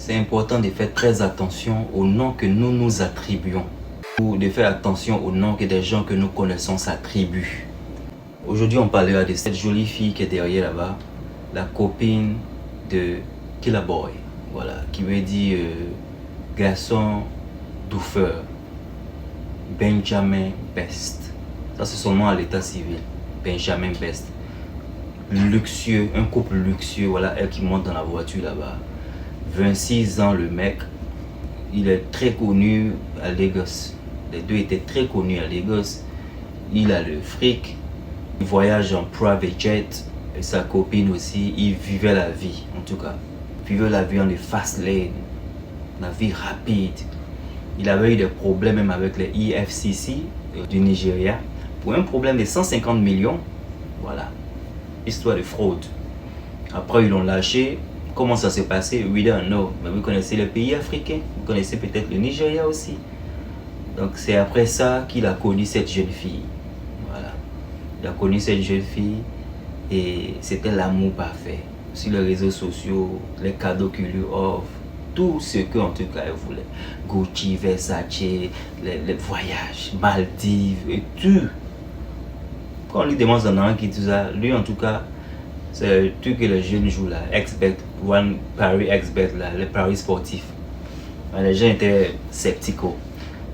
c'est important de faire très attention aux noms que nous nous attribuons. Ou de faire attention aux noms que des gens que nous connaissons s'attribuent. Aujourd'hui, on parlera de cette jolie fille qui est derrière là-bas, la copine de Killa Boy, voilà, qui veut dire garçon douffeur, Benjamin Best. Ça, c'est son nom à l'état civil, Benjamin Best. Luxueux, un couple luxueux, voilà, elle qui monte dans la voiture là-bas. 26 ans, le mec, il est très connu à Lagos. Les deux étaient très connus à Lagos. Il a le fric, il voyage en private jet, et sa copine aussi, ils vivaient la vie, en tout cas. Ils vivaient la vie en des fast lane, la vie rapide. Il avait eu des problèmes même avec les EFCC du Nigeria pour un problème de 150 millions. Voilà, histoire de fraude. Après, ils l'ont lâché. Comment ça s'est passé? We don't know. Mais vous connaissez les pays africains, vous connaissez peut-être le Nigeria aussi. Donc c'est après ça qu'il a connu cette jeune fille. Voilà, il a connu cette jeune fille et c'était l'amour parfait. Sur les réseaux sociaux, les cadeaux qu'il lui offre, tout ce qu'en tout cas elle voulait. Gucci, Versace, les voyages, Maldives et tout. Quand on lui demande son nom qui tout ça, lui en tout cas, c'est tout que les jeunes jouent là, XBet, One Paris XBet là, les paris sportifs. Les gens étaient sceptiques.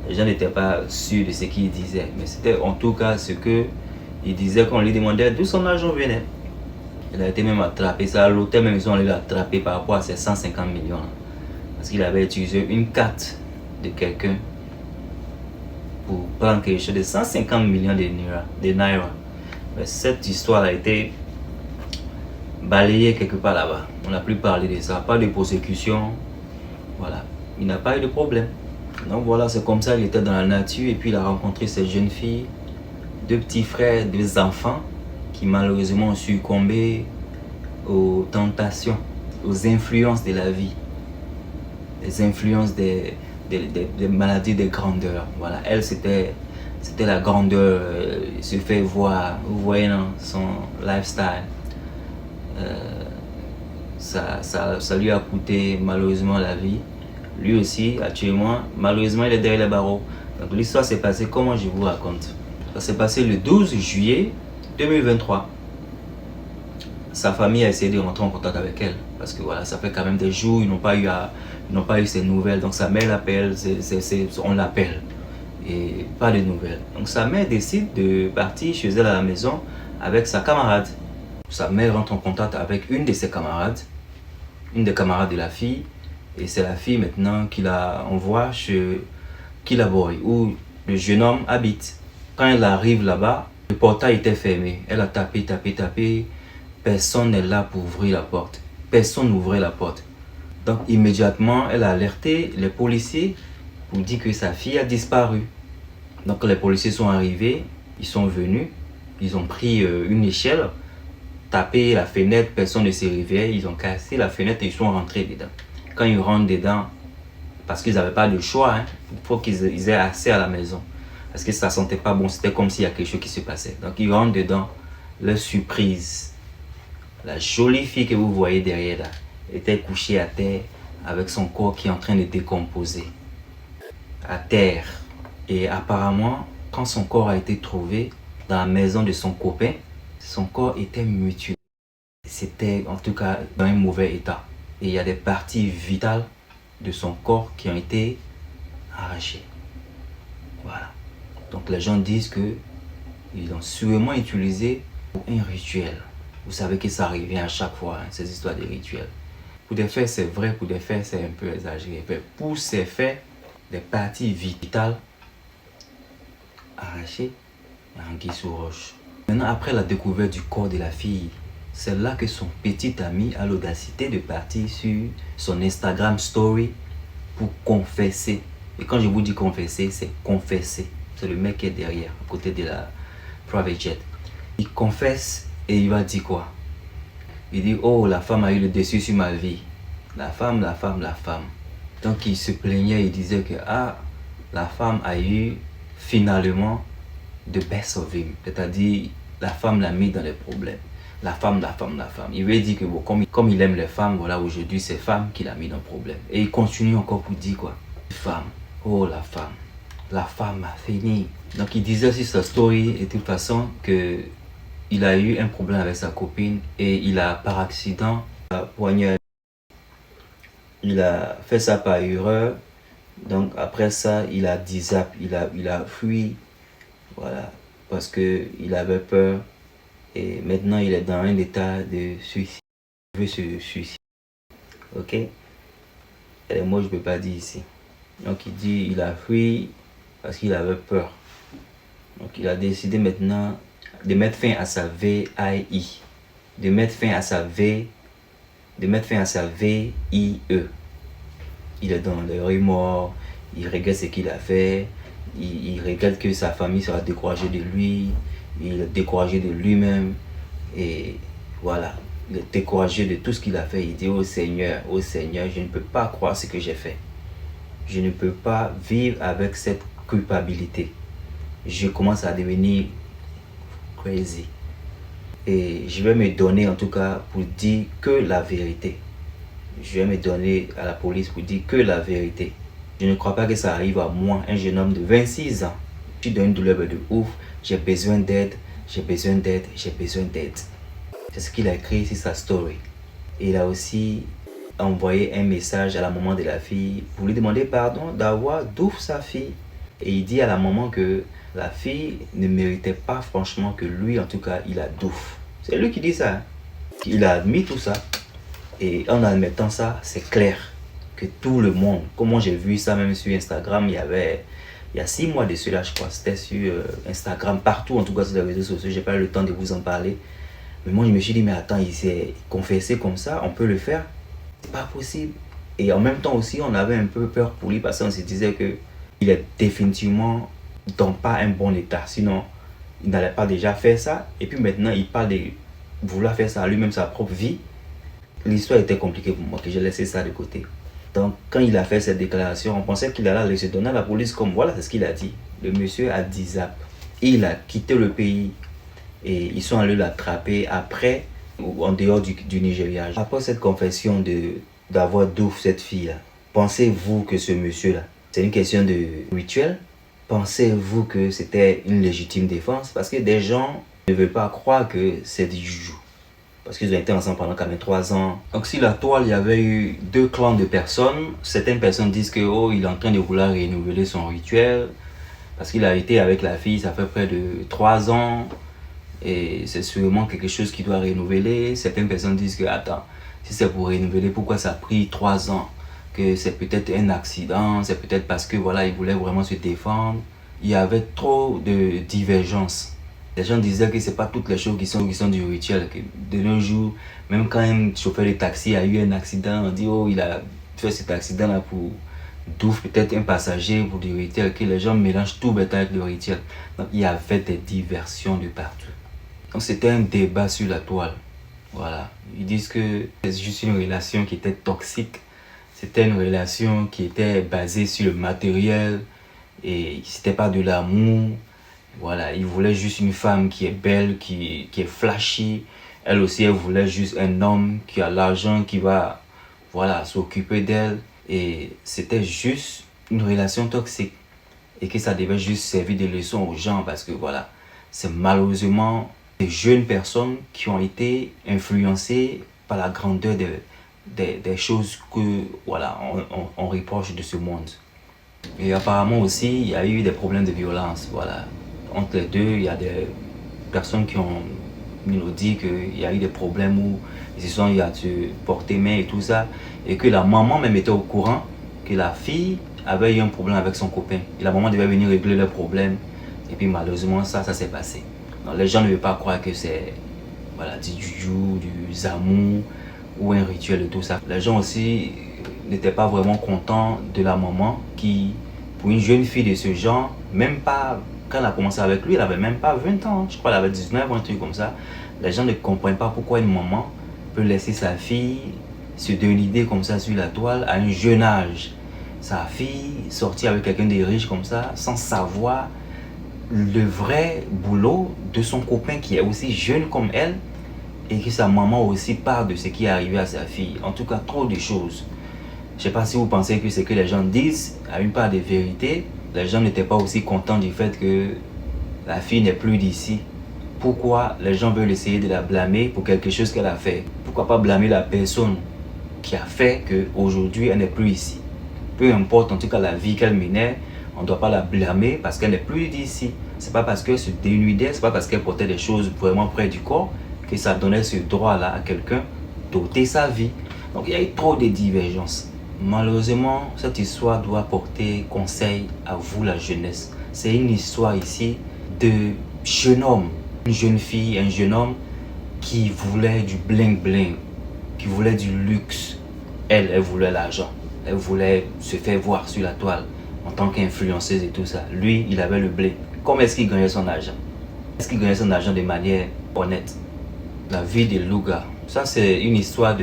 Les gens n'étaient pas sûrs de ce qu'il disait, mais c'était en tout cas ce que il disait quand on lui demandait d'où son argent venait. Il a été même attrapé, ça à l'hôtel même ils ont attrapé par rapport à ses 150 millions. Parce qu'il avait utilisé une carte de quelqu'un pour prendre quelque chose de 150 millions de naira. Mais cette histoire a été balayée quelque part là-bas. On n'a plus parlé de ça, pas de persécution. Voilà, il n'a pas eu de problème. Donc voilà, c'est comme ça qu'il était dans la nature et puis il a rencontré cette jeune fille, deux petits frères, deux enfants qui malheureusement ont succombé aux tentations, aux influences de la vie, les influences des maladies de grandeur. Voilà, elle c'était la grandeur, se fait voir, vous voyez non, son lifestyle. Ça lui a coûté malheureusement la vie. Lui aussi, actuellement, malheureusement, il est derrière les barreaux. Donc l'histoire s'est passée, comment je vous raconte? Ça s'est passé le 12 juillet 2023. Sa famille a essayé de rentrer en contact avec elle. Parce que voilà, ça fait quand même des jours, ils n'ont pas eu ses nouvelles. Donc sa mère l'appelle, on l'appelle. Et pas de nouvelles. Donc sa mère décide de partir chez elle à la maison avec sa camarade. Sa mère rentre en contact avec une de ses camarades, une des camarades de la fille. Et c'est la fille maintenant qui la envoie chez Killa Boy, où le jeune homme habite. Quand elle arrive là-bas, le portail était fermé. Elle a tapé. Personne n'est là pour ouvrir la porte. Personne n'ouvrait la porte. Donc immédiatement, elle a alerté les policiers pour dire que sa fille a disparu. Donc les policiers sont arrivés, ils sont venus, ils ont pris une échelle, tapé la fenêtre, personne ne s'est réveillé, ils ont cassé la fenêtre et ils sont rentrés dedans. Quand ils rentrent dedans, parce qu'ils n'avaient pas de choix, il faut qu'ils aient accès à la maison. Parce que ça ne sentait pas bon, c'était comme s'il y a quelque chose qui se passait. Donc ils rentrent dedans, leur surprise. La jolie fille que vous voyez derrière là, était couchée à terre avec son corps qui est en train de décomposer. À terre. Et apparemment, quand son corps a été trouvé dans la maison de son copain, son corps était mutilé. C'était en tout cas dans un mauvais état. Et il y a des parties vitales de son corps qui ont été arrachées. Voilà. Donc les gens disent qu'ils ont sûrement utilisé pour un rituel. Vous savez que ça revient à chaque fois, ces histoires de rituels. Pour des faits, c'est vrai, pour des faits, c'est un peu exagéré. Mais pour ces faits, des parties vitales arrachées, anguille sous roche. Maintenant, après la découverte du corps de la fille, c'est là que son petit ami a l'audacité de partir sur son Instagram story pour confesser. Et quand je vous dis confesser, c'est confesser. C'est le mec qui est derrière, à côté de la private jet. Il confesse et il va dire quoi? Il dit, oh, la femme a eu le dessus sur ma vie. La femme. Donc il se plaignait, il disait que la femme a eu finalement the best of him. C'est-à-dire, la femme l'a mis dans les problèmes. La femme, la femme, la femme. Il veut dire que bon, comme il aime les femmes, voilà, aujourd'hui, c'est femme qui l'a mis dans le problème. Et il continue encore pour dire quoi? Femme, oh la femme a fini. Donc il disait sur sa story, et de toute façon, que il a eu un problème avec sa copine et il a par accident poignardé. Il a fait ça par erreur. Donc après ça, il a disap, il a fui, voilà, parce que il avait peur. Et maintenant, il est dans un état de suicide. Il veut se suicider. Ok? Et les mots, je ne peux pas dire ici. Donc, il dit il a fui parce qu'il avait peur. Donc, il a décidé maintenant de mettre fin à sa VIE. De mettre fin à sa VIE. Il est dans le remords. Il regrette ce qu'il a fait. Il regrette que sa famille sera découragée de lui. Il est découragé de lui-même. Et voilà, il est découragé de tout ce qu'il a fait. Il dit oh Seigneur, je ne peux pas croire ce que j'ai fait. Je ne peux pas vivre avec cette culpabilité. Je commence à devenir crazy. Et je vais me donner en tout cas pour dire que la vérité. Je vais me donner à la police pour dire que la vérité. Je ne crois pas que ça arrive à moi, un jeune homme de 26 ans. Je suis dans une douleur de ouf. J'ai besoin d'aide. J'ai besoin d'aide. J'ai besoin d'aide. C'est ce qu'il a écrit sur sa story. Et il a aussi envoyé un message à la maman de la fille pour lui demander pardon d'avoir doué sa fille. Et il dit à la maman que la fille ne méritait pas franchement que lui, en tout cas, il a doué. C'est lui qui dit ça. Hein. Il a admis tout ça. Et en admettant ça, c'est clair que tout le monde, comment j'ai vu ça même sur Instagram, il y a 6 mois de cela, je crois, c'était sur Instagram, partout en tout cas sur les réseaux sociaux, j'ai pas eu le temps de vous en parler. Mais moi je me suis dit, mais attends, il s'est confessé comme ça, on peut le faire? C'est pas possible. Et en même temps aussi, on avait un peu peur pour lui parce qu'on se disait que il est définitivement dans pas un bon état. Sinon, il n'allait pas déjà faire ça. Et puis maintenant, il parle de vouloir faire ça à lui-même, sa propre vie. L'histoire était compliquée pour moi, que j'ai laissé ça de côté. Donc, quand il a fait cette déclaration, on pensait qu'il allait se donner à la police comme voilà, c'est ce qu'il a dit. Le monsieur a dit zap. Il a quitté le pays et ils sont allés l'attraper après, en dehors du Nigeria. Après cette confession d'avoir doué cette fille-là, pensez-vous que ce monsieur-là, c'est une question de rituel? Pensez-vous que c'était une légitime défense? Parce que des gens ne veulent pas croire que c'est du joujou. Parce qu'ils ont été ensemble pendant quand même 3 ans. Donc si la toile, il y avait eu 2 clans de personnes, certaines personnes disent que oh, il est en train de vouloir renouveler son rituel. Parce qu'il a été avec la fille, ça fait près de 3 ans. Et c'est sûrement quelque chose qu'il doit renouveler. Certaines personnes disent que attends, si c'est pour renouveler, pourquoi ça a pris 3 ans? Que c'est peut-être un accident, c'est peut-être parce que voilà, il voulait vraiment se défendre. Il y avait trop de divergences. Les gens disaient que c'est pas toutes les choses qui sont du rituel. Que de nos jours, même quand un chauffeur de taxi a eu un accident, on dit oh il a fait cet accident là pour douve peut-être un passager pour du rituel, que les gens mélangent tout bêtement avec le rituel. Donc il y avait des diversions de partout. Donc c'était un débat sur la toile. Voilà. Ils disent que c'est juste une relation qui était toxique. C'était une relation qui était basée sur le matériel et c'était pas de l'amour. Voilà, il voulait juste une femme qui est belle, qui est flashy. Elle aussi, elle voulait juste un homme qui a l'argent, qui va voilà, s'occuper d'elle. Et c'était juste une relation toxique. Et que ça devait juste servir de leçon aux gens parce que voilà, c'est malheureusement des jeunes personnes qui ont été influencées par la grandeur des choses que voilà, on reproche de ce monde. Et apparemment aussi, il y a eu des problèmes de violence. Voilà. Entre les deux, il y a des personnes qui ont nous dit qu'il y a eu des problèmes où ils se sont porté main et tout ça. Et que la maman même était au courant que la fille avait eu un problème avec son copain. Et la maman devait venir régler le problème. Et puis malheureusement, ça s'est passé. Donc les gens ne veulent pas croire que c'est voilà, du juju, du zamou ou un rituel et tout ça. Les gens aussi n'étaient pas vraiment contents de la maman qui, pour une jeune fille de ce genre, même pas, quand elle a commencé avec lui, elle avait même pas 20 ans. Je crois qu'elle avait 19 ou un truc comme ça. Les gens ne comprennent pas pourquoi une maman peut laisser sa fille se donner une idée comme ça sur la toile à un jeune âge. Sa fille sortir avec quelqu'un de riche comme ça sans savoir le vrai boulot de son copain qui est aussi jeune comme elle et que sa maman aussi parle de ce qui est arrivé à sa fille. En tout cas, trop de choses. Je ne sais pas si vous pensez que ce que les gens disent a une part de vérité. Les gens n'étaient pas aussi contents du fait que la fille n'est plus d'ici. Pourquoi les gens veulent essayer de la blâmer pour quelque chose qu'elle a fait? Pourquoi pas blâmer la personne qui a fait qu'aujourd'hui elle n'est plus ici? Peu importe en tout cas la vie qu'elle menait, on ne doit pas la blâmer parce qu'elle n'est plus d'ici. C'est pas parce qu'elle se dénudait, c'est pas parce qu'elle portait des choses vraiment près du corps que ça donnait ce droit-là à quelqu'un d'ôter sa vie. Donc il y a eu trop de divergences. Malheureusement, cette histoire doit porter conseil à vous la jeunesse. C'est une histoire ici de jeune homme, une jeune fille, un jeune homme qui voulait du bling bling, qui voulait du luxe. Elle voulait l'argent. Elle voulait se faire voir sur la toile en tant qu'influenceuse et tout ça. Lui, il avait le blé. Comment est-ce qu'il gagnait son argent? Est-ce qu'il gagnait son argent de manière honnête? La vie de Louga, ça c'est une histoire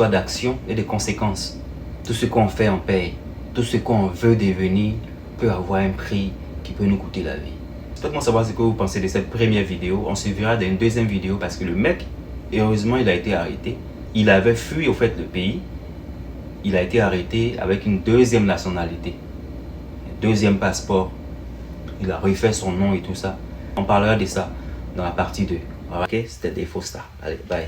d'action et de conséquences. Tout ce qu'on fait, on paye. Tout ce qu'on veut devenir peut avoir un prix qui peut nous coûter la vie. Faites-moi savoir ce que vous pensez de cette première vidéo. On se verra dans une deuxième vidéo parce que le mec, heureusement, il a été arrêté. Il avait fui au fait le pays. Il a été arrêté avec une deuxième nationalité, un deuxième passeport. Il a refait son nom et tout ça. On parlera de ça dans la partie 2. Ok, c'était des faux stars. Allez, bye.